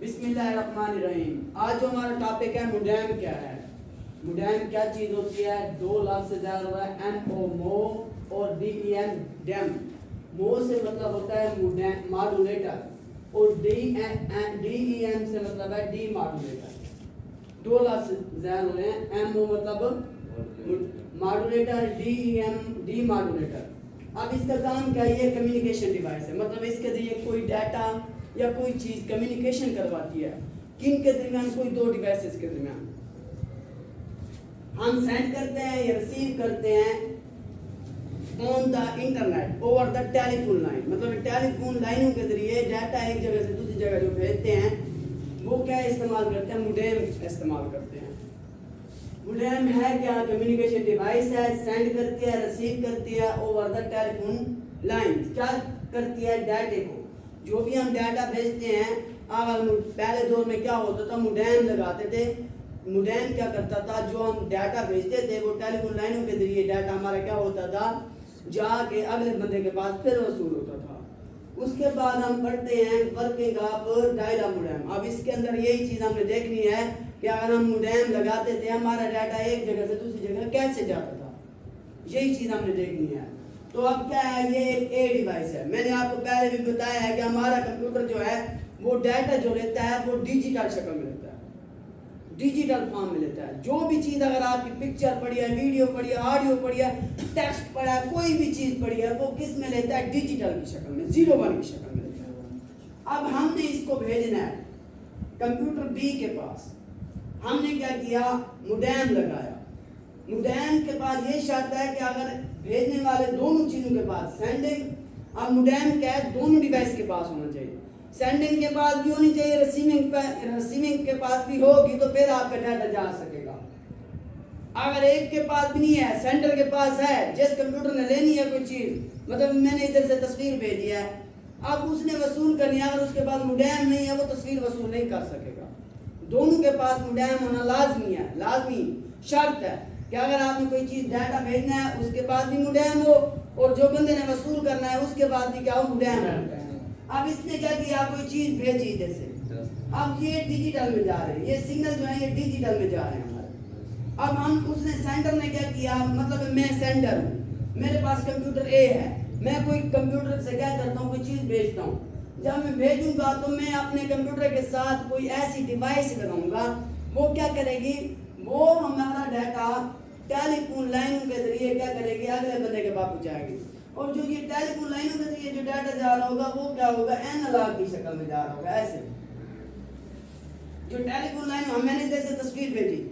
بسم اللہ الرحمن الرحیم. آج جو ہمارا ٹاپک ہے موڈیم کیا ہے. موڈیم کیا چیز ہوتی ہے؟ دو لفظ سے زیادہ ہوا ہے این او مو اور ڈی ای این ڈیم. مو سے مطلب ہوتا ہے ماڈولیٹر اور ڈی ای این سے مطلب ہے ڈی ماڈولیٹر. دو لفظ زیادہ ہوئے ہیں. این او مطلب modulator, D E N D modulator. اب اس کا کام کیا ہے؟ یہ کمیونیکیشن ڈیوائس ہے. مطلب اس کے ذریعے کوئی ڈیٹا یا کوئی چیز کمیونیکیشن کرواتی ہے. کن کے درمیان؟ کوئی دو ڈیوائسز کے درمیان. ہم سینڈ کرتے ہیں یا ریسیو کرتے ہیں on the internet over the telephone line. مطلب ٹیلی فون لائنوں کے ذریعے ڈیٹا ایک جگہ سے دوسری جگہ جو بھیجتے ہیں وہ کیا استعمال کرتے ہیں؟ موڈیم استعمال کرتے ہیں. موڈیم ہے کیا؟ کمیونیکیشن ڈیوائس ہے. سینڈ کرتی ہے، ریسیو کرتی ہے over the telephone line. کیا کرتی ہے؟ ڈیٹے کو. جو بھی ہم ڈیٹا بھیجتے ہیں، پہلے دور میں کیا ہوتا تھا؟ موڈیم لگاتے تھے. موڈیم کیا کرتا تھا؟ جو ہم ڈیٹا بھیجتے تھے وہ ٹیلی فون لائنوں کے ذریعے ڈیٹا ہمارا کیا ہوتا تھا؟ جا کے اگلے بندے کے پاس پھر وصول ہوتا تھا. اس کے بعد ہم پڑھتے ہیں ورکنگ آف ڈائل موڈیم. اب اس کے اندر یہی چیز ہم نے دیکھنی ہے کہ اگر ہم موڈیم لگاتے تھے ہمارا ڈیٹا ایک جگہ سے دوسری جگہ کیسے جاتا تھا. یہی چیز ہم نے دیکھنی ہے. تو اب کیا ہے؟ یہ ایک اے ڈیوائس ہے. میں نے آپ کو پہلے بھی بتایا ہے کہ ہمارا کمپیوٹر جو ہے وہ ڈیٹا جو لیتا ہے وہ ڈیجیٹل شکل میں لیتا ہے، ڈیجیٹل فارم میں لیتا ہے. جو بھی چیز اگر آپ کی پکچر پڑھی ہے، ویڈیو پڑھی ہے، آڈیو پڑھی ہے، ٹیکسٹ پڑھا ہے، کوئی بھی چیز پڑھی ہے، وہ کس میں لیتا ہے؟ ڈیجیٹل کی شکل میں، 0 1 کی شکل میں لیتا ہے. اب ہم نے اس کو بھیجنا ہے کمپیوٹر بی کے پاس. ہم نے کیا کیا؟ موڈیم لگایا. موڈیم کے پاس یہ شرط ہے کہ اگر بھیجنے والے دونوں چیزوں کے پاس سینڈنگ، اب موڈیم کیا ہے؟ دونوں ڈیوائس کے پاس ہونا چاہیے. سینڈنگ کے پاس بھی ہونی چاہیے، ریسیونگ کے پاس بھی ہوگی تو پھر آپ کا ڈیٹا جا سکے گا. اگر ایک کے پاس بھی نہیں ہے، سینڈر کے پاس ہے، جس کمپیوٹر نے لینی ہے کوئی چیز، مطلب میں نے ادھر سے تصویر بھیجی ہے، اب اس نے وصول کرنی ہے، اگر اس کے پاس موڈیم نہیں ہے وہ تصویر وصول نہیں کر سکے گا. دونوں کے پاس موڈیم ہونا لازمی ہے، لازمی شرط ہے کہ اگر آپ نے کوئی چیز ڈیٹا بھیجنا ہے اس کے پاس بھی موڈیم ہو اور جو بندے نے وصول کرنا ہے اس کے پاس بھی کیا ہو؟ موڈیم ہو. اب اس نے کیا کیا؟ کوئی چیز بھیجی ادھر سے، اب یہ ڈیجیٹل میں جا رہے ہیں، یہ سگنل جو ہے یہ ڈیجیٹل میں جا رہے ہیں ہمارے. اب ہم اس نے سینڈر نے کیا کیا؟ مطلب میں سینڈر ہوں، میرے پاس کمپیوٹر اے ہے، میں کوئی کمپیوٹر سے کیا کرتا ہوں؟ کوئی چیز بھیجتا ہوں. جب میں بھیجوں گا تو میں اپنے کمپیوٹر کے ساتھ کوئی ایسی ڈیوائس لگاؤں گا، وہ کیا کرے گی؟ وہ ہمارا ڈیٹا ٹیلی فون لائنوں کے ذریعے کیا کرے گی؟ اگلے بندے کے پاس پہنچائے گی. اور جو یہ ٹیلی فون لائنوں کے ذریعے جو ڈیٹا جا رہا ہوگا وہ کیا ہوگا؟ اینالاگ کی شکل میں جا رہا ہوگا. ایسے جو ٹیلی فون لائن میں نے جیسے تصویر بھیجی،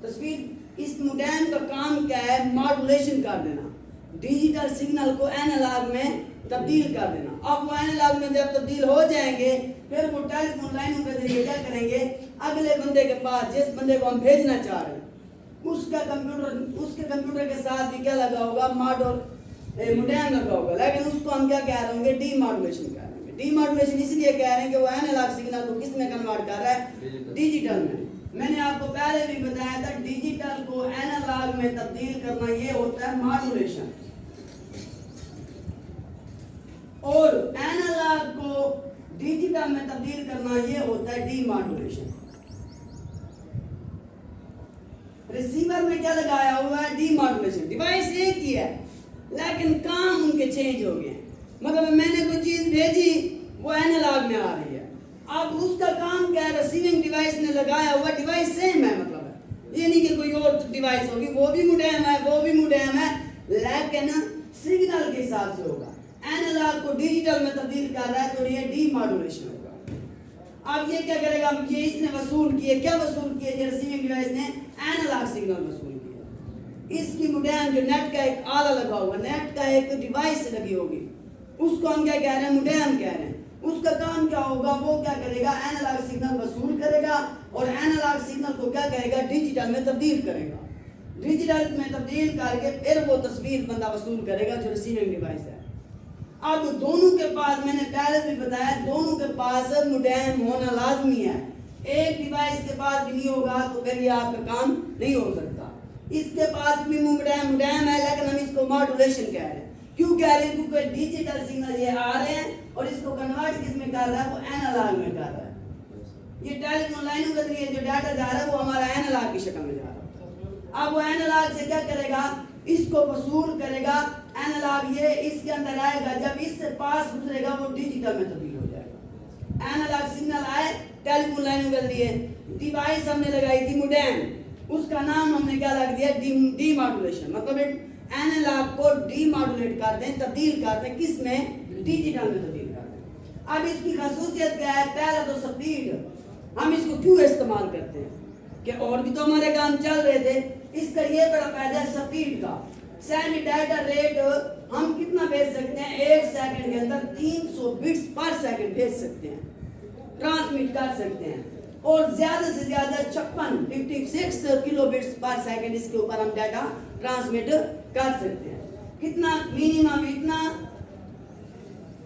تصویر، اس موڈیم کا کام کیا ہے؟ ماڈولیشن کر دینا، ڈیجیٹل سگنل کو اینالاگ میں تبدیل کر دینا. اب وہ اینالاگ میں جب تبدیل ہو جائیں گے پھر وہ ٹیلی فون لائنوں کے ذریعے کیا کریں گے؟ اگلے بندے کے پاس، جس بندے کو ہم بھیجنا چاہ رہے ہیں، اس کے کمپیوٹر کے ساتھ بھی کیا لگا ہوگا؟ موڈیم لگا ہوگا. لیکن اس کو ہم کیا کہہ رہے ہوں گے؟ ڈی ماڈولیشن کہہ رہے ہیں. ڈی ماڈولیشن اس لیے کہہ رہے ہیں کہ وہ اینالاگ سگنل کو کس میں کنورٹ کر رہا ہے؟ ڈیجیٹل میں. میں نے آپ کو پہلے بھی بتایا تھا ڈیجیٹل کو اینالاگ میں تبدیل کرنا یہ ہوتا ہے ماڈولیشن، اور اینالاگ کو ڈیجیٹل میں تبدیل کرنا یہ ہوتا ہے ڈی ماڈولیشن. ریسیور میں کیا لگایا ہوا ہے؟ D modulation. ڈیوائس ایک ہی ہے لیکن کام ان کے چینج ہو گئے. مطلب میں نے کوئی چیز بھیجی وہ اینالاگ میں آ رہی ہے، اب اس کا کام کیا ہے؟ ریسیونگ ڈیوائس نے لگایا ہوا ڈیوائس سیم ہے، مطلب ہے یہ نہیں کہ کوئی اور ڈیوائس ہوگی، وہ بھی موڈیم ہے، وہ بھی موڈیم ہے، لیکن سگنل کے حساب سے ہوگا. اینالاگ کو ڈیجیٹل میں تبدیل کر رہا ہے تو یہ ڈی ماڈولیشن ہوگا. اب یہ کیا کرے گا؟ یہ اس نے وصول کیے، کیا وصول کیے؟ یہ ریسیونگ ڈیوائس نے اینالاگ سگنل وصول کیا. اس کی موڈیم جو نیٹ کا ایک آلہ لگا ہوگا، نیٹ کا ایک ڈیوائس لگی ہوگی، اس کو ہم کیا کہہ رہے ہیں؟ موڈیم کہہ رہے ہیں. اس کا کام کیا ہوگا؟ وہ کیا کرے گا؟ اینالاگ سگنل وصول کرے گا اور اینالاگ سگنل کو کیا کرے گا؟ ڈیجیٹل میں تبدیل کرے گا. ڈیجیٹل میں تبدیل کر کے پھر وہ تصویر بندہ وصول کرے گا جو ریسیونگ ڈیوائس ہے. اب دونوں کے پاس، میں نے پہلے بھی بتایا، دونوں کے پاس موڈیم ہونا لازمی ہے. ایک ڈیوائس کے پاس بھی نہیں ہوگا تو پھر یہ آپ کا کام نہیں ہو سکتا. اس کے پاس بھی موڈیم ہے لیکن ہم اس کو ماڈولیشن کہہ رہے ہیں. کیوں کہہ رہے ہیں؟ کیونکہ ڈیجیٹل سگنل یہ آ رہے ہیں اور اس کو کنورٹ کس میں کر رہا ہے؟ وہ اینالاگ میں کر رہا ہے. یہ ٹیلی فون لائنوں کے ذریعے جو ڈاٹا جا رہا ہے وہ ہمارا اینالاگ کی شکل میں جا رہا ہے. اب وہ اینالاگ سے کیا کرے گا, اس کو وصول کرے گا. اینالاگ یہ اس کے اندر آئے گا, جب اس سے پاس گزرے گا وہ ڈیجیٹل میں تبدیل ہو جائے گا. اینالاگ سگنل آئے ٹیلی فون لائنوں کے ذریعے, ڈیوائس ہم نے لگائی تھی موڈیم, اس کا نام ہم نے کیا لگ دیا, ڈی ماڈولیشن. مطلب اینالاگ کو ڈی ماڈولیٹ کر دیں, تبدیل کر دیں, کس میں, ڈیجیٹل میں تبدیل کر دیں. اب اس کی خصوصیت کیا ہے, پہلا تو سپیڈ. ہم اس کو کیوں استعمال کرتے ہیں کہ اور بھی تو ہمارے کام چل رہے تھے, اس کا یہ بڑا فائدہ ہے سپیڈ کا. سینڈ ڈیٹا ریٹ ہم کتنا بھیج سکتے ہیں, ایک سیکنڈ کے اندر 300 بٹس پر سیکنڈ بھیج سکتے ہیں, ٹرانسمٹ کر سکتے ہیں. اور زیادہ سے زیادہ 56 کلو بٹس پر سیکنڈ اس کے اوپر ہم ڈیٹا ٹرانسمٹ کر سکتے ہیں. کتنا منیمم, اتنا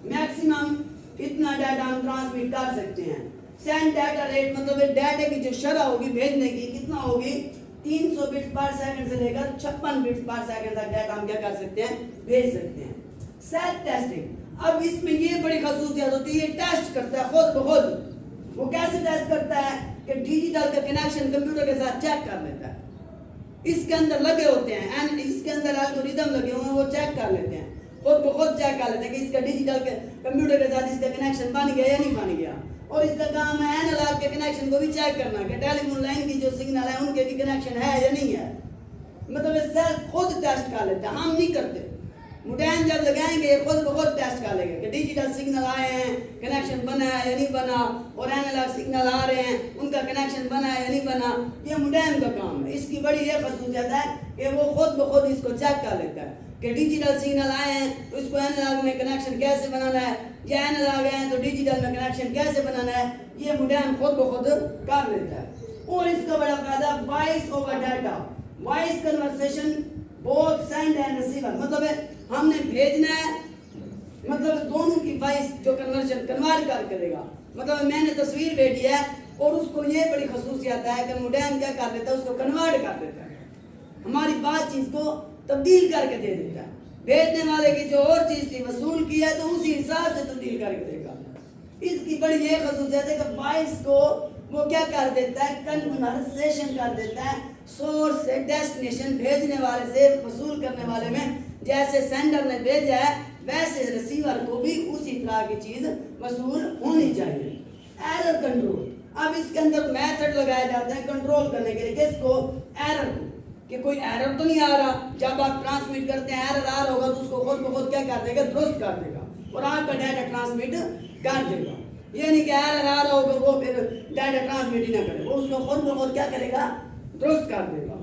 میکسیمم, اتنا ڈیٹا ہم ٹرانسمٹ کر سکتے ہیں. سینڈ ڈیٹا ریٹ مطلب ڈیٹا کی جو شرح ہوگی بھیجنے کی کتنا ہوگی, 300 بٹس پر سیکنڈ سے لے کر 56 بٹس پر سیکنڈ تک ڈیٹا ہم کیا کر سکتے ہیں, بھیج سکتے ہیں. سیلف ٹیسٹنگ, اب اس میں یہ بڑی خصوصیت ہوتی ہے, یہ ٹیسٹ کرتا ہے خود بخود. وہ کیسے ٹیسٹ کرتا ہے کہ ڈیجیٹل کا کنیکشن کمپیوٹر کے ساتھ چیک کر لیتا ہے. اس کے اندر لگے ہوتے ہیں اینڈ اس کے اندر الگوریدم لگے ہوئے ہیں, وہ چیک کر لیتے ہیں, خود بخود چیک کر لیتے ہیں کہ اس کا ڈیجیٹل کے کمپیوٹر کے ساتھ اس کا کنیکشن بن گیا یا نہیں بن گیا. اور اس کا کام ہے اینالاگ کے کنیکشن کو بھی چیک کرنا کہ ٹیلی فون لائن کی جو سگنل ہے ان کے بھی کنیکشن ہے یا نہیں ہے. مطلب یہ سیلف خود ٹیسٹ کر لیتا ہے, ہم نہیں کرتے. موڈیم جب لگائیں گے خود بخود ٹیسٹ کر لیں گے کہ ڈیجیٹل سگنل آئے ہیں, کنیکشن بنا ہے یا نہیں بنا, اور اینالاگ سگنل آ رہے ہیں ان کا کنیکشن بنا ہے یا نہیں بنا. یہ موڈیم کا کام ہے. اس کی بڑی یہ خصوصیت ہے کہ وہ خود بخود اس کو چیک کر لیتا ہے کہ ڈیجیٹل سگنل آئے ہیں تو اس کو اینالاگ میں کنیکشن کیسے بنانا ہے, یا اینالاگ آئے ہیں تو ڈیجیٹل میں کنیکشن کیسے بنانا ہے. یہ موڈیم خود بخود کر لیتا ہے. اور اس کا بڑا فائدہ voice over data, voice conversation both send and receiver. مطلب ہے ہم نے بھیجنا ہے, مطلب دونوں کی وائس جو کنورشن کنورٹ کرے گا. مطلب میں نے تصویر بھیجی ہے اور اس کو یہ بڑی خصوصیت ہے کہ موڈیم کیا کر دیتا ہے, اس کو کنورٹ کر دیتا ہے, ہماری بات چیز کو تبدیل کر کے دے دیتا ہے. بھیجنے والے کی جو اور چیز تھی وصول کی ہے تو اسی حساب سے تبدیل کر کے دے گا. اس کی بڑی یہ خصوصیت ہے کہ وائس کو وہ کیا کر دیتا ہے, کنورسیشن کر دیتا ہے سورس سے ڈیسٹینیشن, بھیجنے والے سے وصول کرنے والے میں. جیسے سینڈر نے بھیجا ہے ویسے ریسیور کو بھی اسی طرح کی چیز وصول ہونی چاہیے. ایرر کنٹرول, اب اس کے اندر میتھڈ لگائے جاتے ہیں کنٹرول کرنے کے لیے. کس کو, ایرر کو, کہ کوئی ایرر تو نہیں آ رہا. جب آپ ٹرانسمٹ کرتے ہیں ایرر آ رہا ہوگا تو اس کو خود بخود کیا کر دے گا, درست کر دے گا اور آپ کا ڈیٹا ٹرانسمٹ کر دے گا. یہ نہیں کہ ایرر آ رہا ہوگا وہ پھر ڈیٹا ٹرانسمٹ ہی نہ کرے, وہ اس کو خود بخود کیا کرے گا, درست کر دے گا.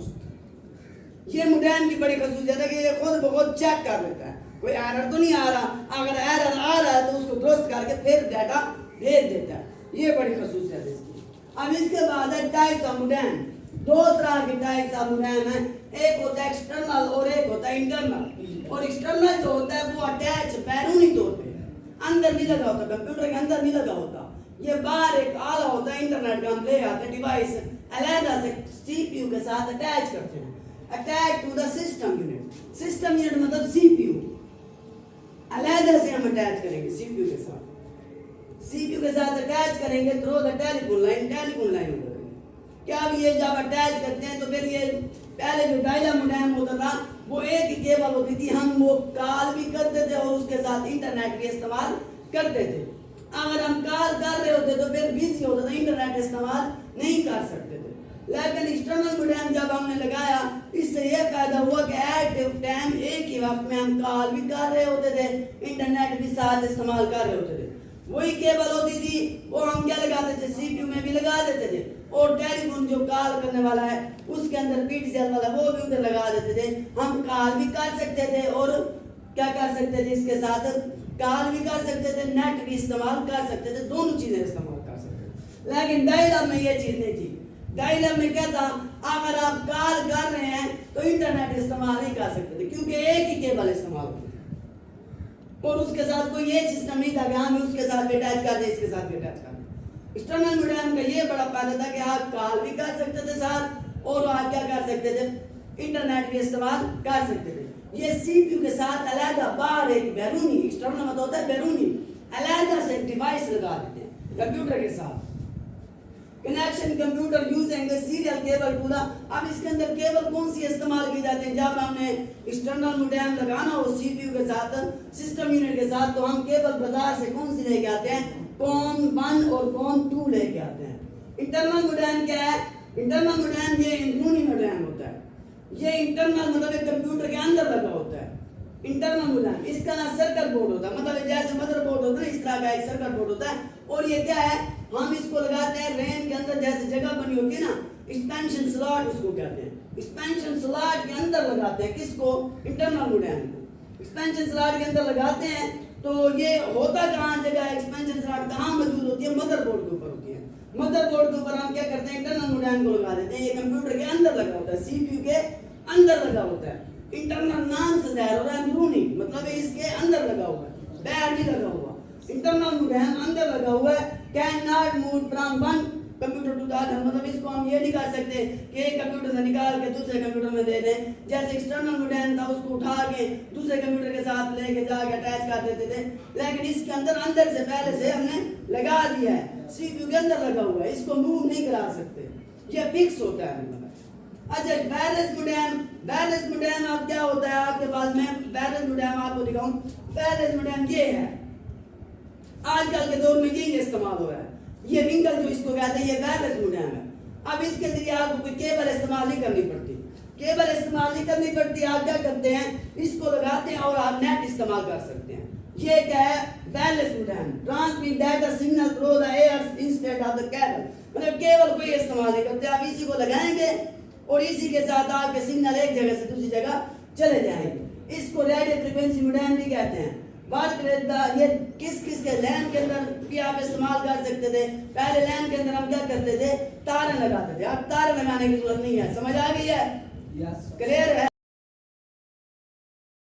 یہ موڈیم کی بڑی خصوصیت ہے کہ یہ خود بخود چیک کر لیتا ہے کوئی ایرر تو نہیں آ رہا. اگر ایرر آ رہا ہے تو اس کو درست کر کے پھر ڈیٹا بھیج دیتا ہے. یہ بڑی خصوصیت ہے اس کی. اب اس کے بعد ہے ٹائپس آف موڈیم. دو طرح کے ٹائپس آف موڈیم ہیں, ایک ہوتا ہے ایکسٹرنل اور ایک ہوتا ہے انٹرنل. اور ایکسٹرنل جو ہوتا ہے وہ اٹیچ بیرونی طور پہ اندر نہیں لگا ہوتا, کمپیوٹر کے اندر نہیں لگا ہوتا. یہ باہر ایک آلہ ہوتا ہے, انٹرنیٹ کا ہم لے آتے ہیں, ڈیوائس علیحدہ سے سی پی یو کے ساتھ اٹیچ کرتے ہیں. Attach to the system unit. System unit مطلب سی پی یو, علیحدہ سے ہم اٹیچ کریں گے سی پی یو کے ساتھ. سی پی یو کے ساتھ اٹیچ کریں گے through the telephone line. Telephone line ہوگا کیا, اب یہ جب اٹیچ کرتے ہیں تو پھر یہ پہلے جو ڈائلا موڈیم ہوتا تھا وہ ایک ہی کیبل ہوتی تھی, ہم وہ کال بھی کرتے تھے اور اس کے ساتھ انٹرنیٹ بھی استعمال کرتے تھے. اگر ہم کال کر رہے ہوتے تو پھر بزی ہوتا تھا, انٹرنیٹ استعمال نہیں کر سکتے تھے. لیکن ایکسٹرنل موڈیم جب ہم نے لگایا اس سے یہ فائدہ ہوا کہ ایٹ ٹائم ایک ہی وقت میں ہم کال بھی کر رہے ہوتے تھے, انٹرنیٹ بھی ساتھ استعمال کر رہے ہوتے تھے. وہی کیبل ہوتی تھی وہ ہم کیا لگاتے تھے, سی پی یو میں بھی لگا دیتے تھے, اور ٹیلی فون جو کال کرنے والا ہے اس کے اندر پی ٹی سی ایل والا وہ بھی ادھر لگا دیتے تھے. ہم کال بھی کر سکتے تھے اور کیا کر سکتے تھے, اس کے ساتھ کال بھی کر سکتے تھے, نیٹ بھی استعمال کر سکتے تھے, دونوں چیزیں استعمال کر سکتے تھے. لیکن ڈائل-اپ میں یہ چیز نہیں تھی. ڈائل-اپ میں کیا تھا, اگر آپ کال کر رہے ہیں تو انٹرنیٹ استعمال نہیں کر سکتے تھے کیونکہ ایک ہی کیبل استعمال ہوتی تھی اور اس کے ساتھ کوئی یہ سسٹم نہیں تھا کہ ہم اس کے ساتھ بھی اٹیچ کر دیں, اس کے ساتھ بھی اٹیچ کر دیں. ایکسٹرنل موڈیم کا یہ بڑا فائدہ تھا کہ آپ کال بھی کر سکتے تھے ساتھ اور آپ کیا کر سکتے تھے, انٹرنیٹ بھی استعمال کر سکتے تھے. یہ سی پی یو کے ساتھ علیحدہ باہر ایک بیرونی, ایکسٹرنل مطلب ہوتا ہے بیرونی, علیحدہ سے ایک ڈیوائس لگا دیتے ہیں کمپیوٹر کے ساتھ. Connection computer using serial cable پورا. اب اس کے اندر کیبل کون سی استعمال کی جاتے ہیں؟ جب ہم نے ایکسٹرنل موڈیم لگانا ہو سی پی یو کے ساتھ سسٹم یونٹ کے ساتھ تو ہم کیبل بازار سے کون سی لے کے آتے ہیں؟ کون 1 اور کون 2 لے کے آتے ہیں. انٹرنل موڈیم کیا ہے؟ انٹرنل موڈیم یہ اندرونی موڈیم ہوتا ہے. یہ انٹرنل مطلب کمپیوٹر کے اندر لگا ہوتا ہے. انٹرنل موڈیم اس کا نام سرکٹ بورڈ ہوتا ہے. مطلب جیسے مدر بورڈ ہوتا ہے اس طرح کا ایک سرکٹ بورڈ ہوتا ہے. اور یہ کیا ہے؟ ہم اس کو لگاتے ہیں ریم کے اندر جیسے جگہ بنی ہوتی ہے نا ایکسپینشن سلاٹ اس کو کہتے ہیں. ایکسپینشن سلاٹ کے اندر لگاتے ہیں کس کو؟ انٹرنل موڈیم کو. ایکسپینشن سلاٹ کے اندر لگاتے ہیں تو یہ ہوتا کہاں جگہ ہے؟ ایکسپینشن سلاٹ کہاں موجود ہوتی ہے؟ مدر بورڈ کے اوپر ہوتی ہے. مدر بورڈ کے اوپر ہم کیا کرتے ہیں؟ انٹرنل موڈیم کو لگا دیتے ہیں. یہ کمپیوٹر کے اندر لگا ہوتا ہے, سی پی یو کے اندر لگا ہوتا ہے. انٹرنل نام سے ظاہر ہو رہا ہے اندرونی, مطلب اس کے اندر لگا ہوا ہے, باہر نہیں لگا ہوا. انٹرنل موڈیم اندر لگا ہوا ہے. Can not move from one computer to the other, مطلب اس کو ہم یہ نہیں کر سکتے کہ ایک کمپیوٹر سے نکال کے دوسرے کمپیوٹر میں دے دیں. جیسے ایکسٹرنل موڈیم تھا اس کو اٹھا کے دوسرے کمپیوٹر کے ساتھ لے کے جا کے اٹیچ کر دیتے تھے, لیکن اس کے اندر سے پہلے سے ہم نے لگا دیا ہے, سی پی یو کے اندر لگا ہوا ہے, اس کو موو نہیں کرا سکتے, یہ فکس ہوتا ہے. اچھا وائرلیس موڈیم, وائرلیس موڈیم آپ کیا ہوتا ہے آپ کے پاس؟ میں وائرلیس موڈیم آپ کو دکھاؤں. وائرلیس موڈیم یہ ہے, آج کل کے دور میں یہی استعمال ہو رہا ہے. یہ رنگل جو اس کو کہتے ہیں یہ وائرلیس موڈیم ہے. اب اس کے ذریعے آپ کو کوئی کیبل استعمال نہیں کرنی پڑتی, کیبل استعمال نہیں کرنی پڑتی. آپ کیا کرتے ہیں؟ اس کو لگاتے ہیں اور آپ نیٹ استعمال کر سکتے ہیں. یہ کیا ہے؟ Wireless modem. Transmit data signal through the air instead of the cable, مطلب کیبل کوئی استعمال نہیں کرتے. آپ اسی کو لگائیں گے اور اسی کے ساتھ آپ کے سگنل ایک جگہ سے دوسری جگہ چلے جائیں گے. اس کو ریڈیو فریکوینسی موڈیم بھی کہتے ہیں. بات کریں یہ کس کے لین کے اندر بھی آپ استعمال کر سکتے تھے. پہلے لین کے اندر ہم کیا کرتے تھے؟ تاریں لگاتے تھے. اب تاریں لگانے کی ضرورت نہیں ہے. سمجھ آ گئی ہے؟ کلیئر ہے؟